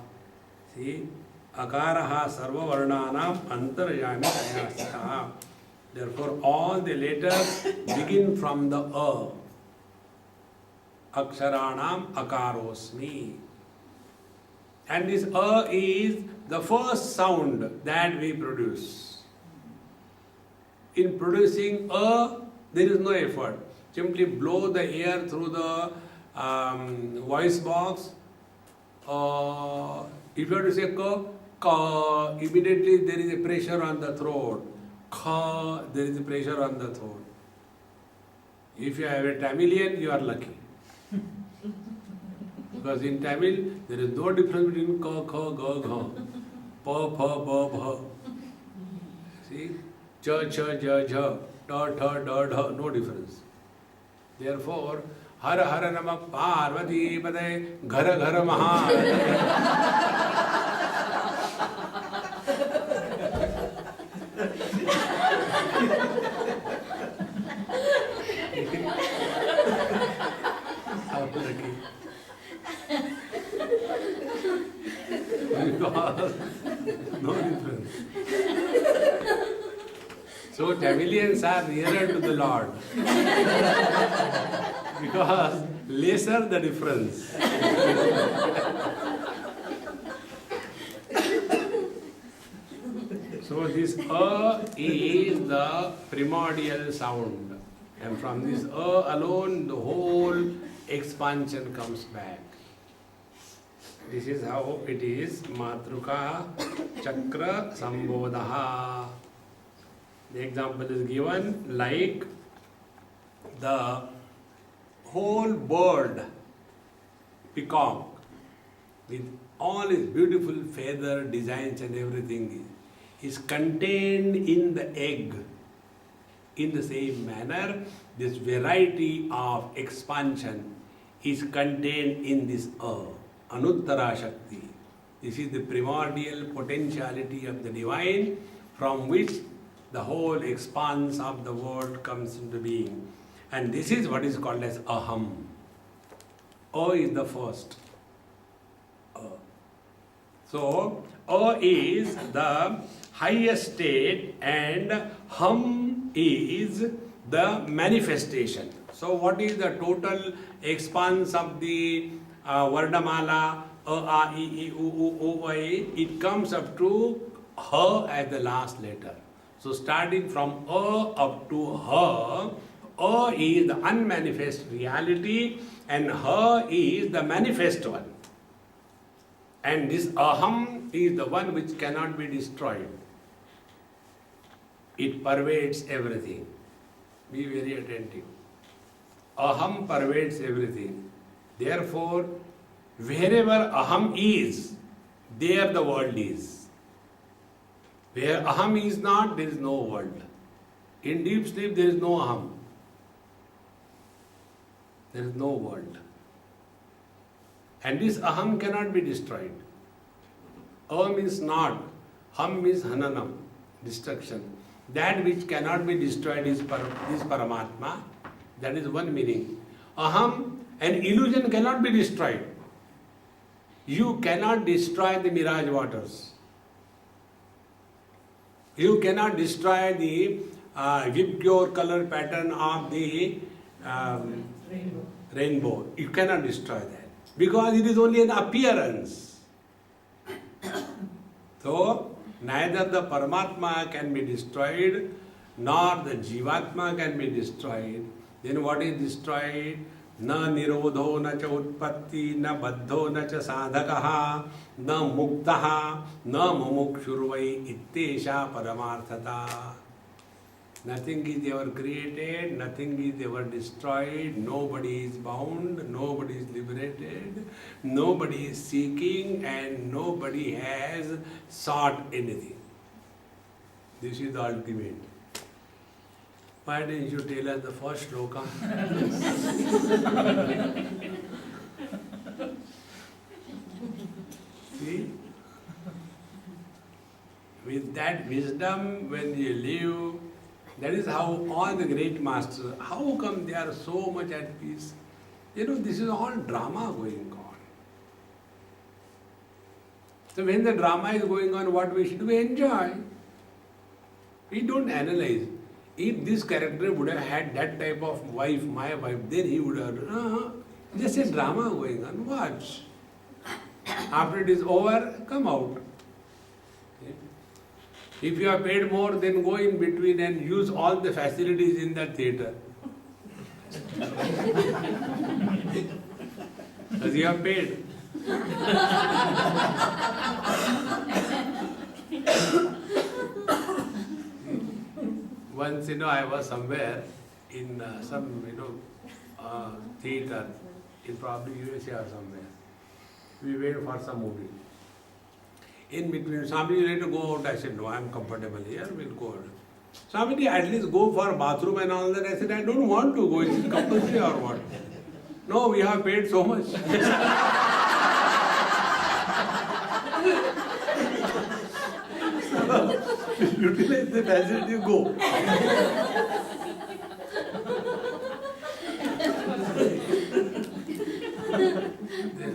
See, Akaraha Sarva Varnanam Antaryami Tayasita. Therefore, all the letters begin from the A. Aksharanam Akarosmi. And this A is the first sound that we produce. In producing A, there is no effort. Simply blow the air through the voice box. If you have to say ka, immediately there is a pressure on the throat. Ka, there is a pressure on the throat. If you have a Tamilian, you are lucky. Because in Tamil, there is no difference between ka, kha, ga, gha, pa, pha, ba, bha. See? Cha, cha, ja, ja, da, tha, da, dha, no difference. Therefore, Har Har Nama Parvati Pade Ghara Ghara Maha. No difference. So Tamilians are nearer to the Lord because lesser the difference. So this A is the primordial sound, and from this A alone the whole expansion comes back. This is how it is. Matruka Chakra Sambodha. The example is given like the whole bird, peacock, with all its beautiful feather designs and everything is contained in the egg. In the same manner, this variety of expansion is contained in this Anuttara Shakti. This is the primordial potentiality of the divine from which the whole expanse of the world comes into being. And this is what is called as Aham. A is the first. So, A is the highest state and Hum is the manifestation. So what is the total expanse of the Vardamala, A, A, I, I, U, O, A? It comes up to H as the last letter. So starting from A up to H, A is the unmanifest reality and H is the manifest one. And this Aham is the one which cannot be destroyed. It pervades everything. Be very attentive. Aham pervades everything. Therefore, wherever Aham is, there the world is. Where Aham is not, there is no world. In deep sleep, there is no Aham. There is no world. And this Aham cannot be destroyed. A means not, Ham means Hananam, destruction. That which cannot be destroyed is Paramatma. That is one meaning. Aham, an illusion cannot be destroyed. You cannot destroy the mirage waters. You cannot destroy the Vibgyor color pattern of the rainbow. You cannot destroy that. Because it is only an appearance. So, neither the Paramatma can be destroyed, nor the Jivatma can be destroyed. Then what is destroyed? Na nirodho na cha utpatti, na baddho na cha sadhakaha, na muktaha, na mumukshurvai ittesha paramarthata. Nothing is ever created, nothing is ever destroyed, nobody is bound, nobody is liberated, nobody is seeking, and nobody has sought anything. This is the ultimate. Why didn't you tell us the first shloka? See? With that wisdom, when you live, that is how all the great masters, how come they are so much at peace? You know, this is all drama going on. So when the drama is going on, what we should do? We enjoy. We don't analyze. If this character would have had that type of wife, my wife, then he would have, just a drama going on, watch. After it is over, come out. If you are paid more, then go in between and use all the facilities in that theatre. Because you are paid. Once, I was somewhere in some, theatre in probably USA or somewhere. We wait for some movie. In between, Swamiji, you need to go out. I said, no, I am comfortable here, we'll go out. Swamiji, at least go for bathroom and all that. I said, I don't want to go. Is it compulsory or what? No, we have paid so much. Utilize the facility, go.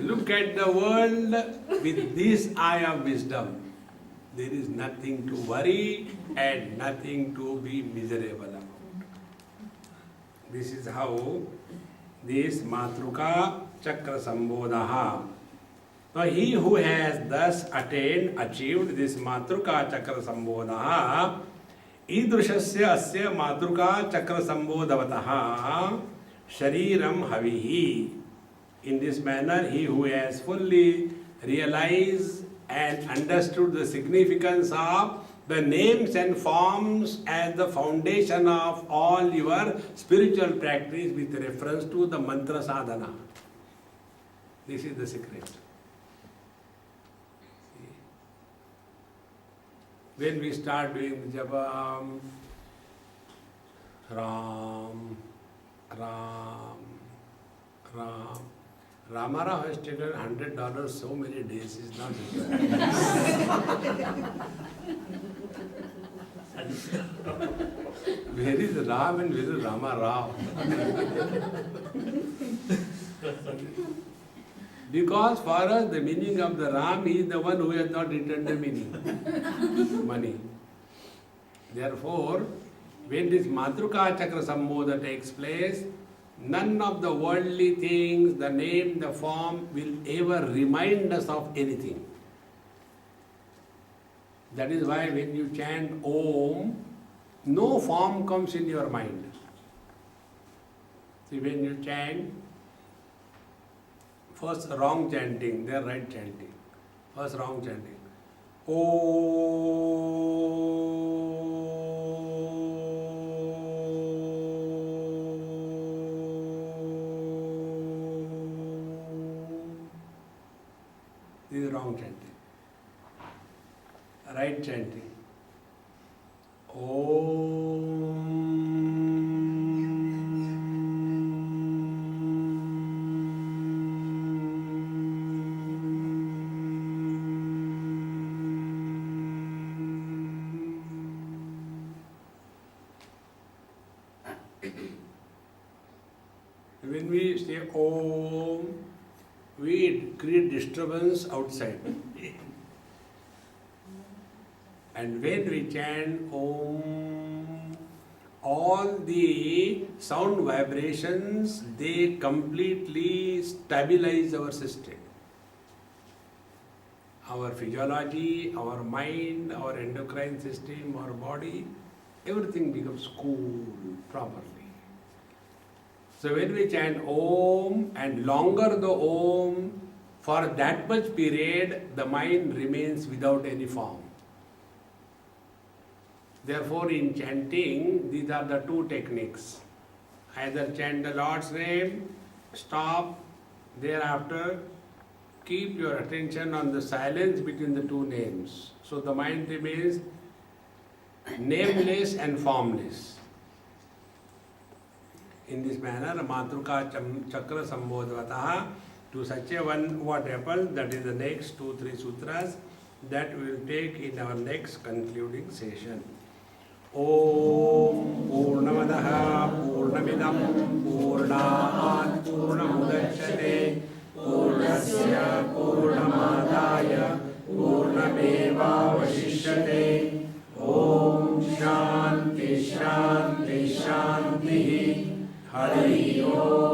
Look at the world with this eye of wisdom. There is nothing to worry and nothing to be miserable about. This is how this Matruka Chakra Sambodha. Now he who has thus achieved this Matruka Chakra Sambodha, idrushasya asya Matruka Chakra Sambodhavataha Shariram Havihi. In this manner, he who has fully realized and understood the significance of the names and forms as the foundation of all your spiritual practice with reference to the mantra sadhana. This is the secret. When we start doing the japa, Ram, Ram, Ram. Ramarao has taken $100 so many days, is not Where is Ram and where is Ramarao? Because for us the meaning of the Ram is the one who has not returned the meaning, money. Therefore, When this Matruka Chakra Sambodha takes place, none of the worldly things, the name, the form will ever remind us of anything. That is why when you chant Om, no form comes in your mind. See, when you chant, first wrong chanting, then right chanting. First wrong chanting. This is wrong chanting. Right chanting. When we say Om, we create disturbance outside. And when we chant Om, all the sound vibrations, they completely stabilize our system. Our physiology, our mind, our endocrine system, our body, everything becomes cool properly. So when we chant Om and longer the Om, for that much period, the mind remains without any form. Therefore, in chanting, these are the two techniques. Either chant the Lord's name, stop, thereafter keep your attention on the silence between the two names. So the mind remains nameless and formless. In this manner, Matruka Chakra Sambodhavataha, to such a one, what happens, that is the next 2-3 sutras that we will take in our next concluding session. Om Purnamadaha Purnamidam Purnat Purnamudachyate Purnasya Purnamadaya Purnameva Vashishyate. Om Shanti Shanti Shanti. Hari Om.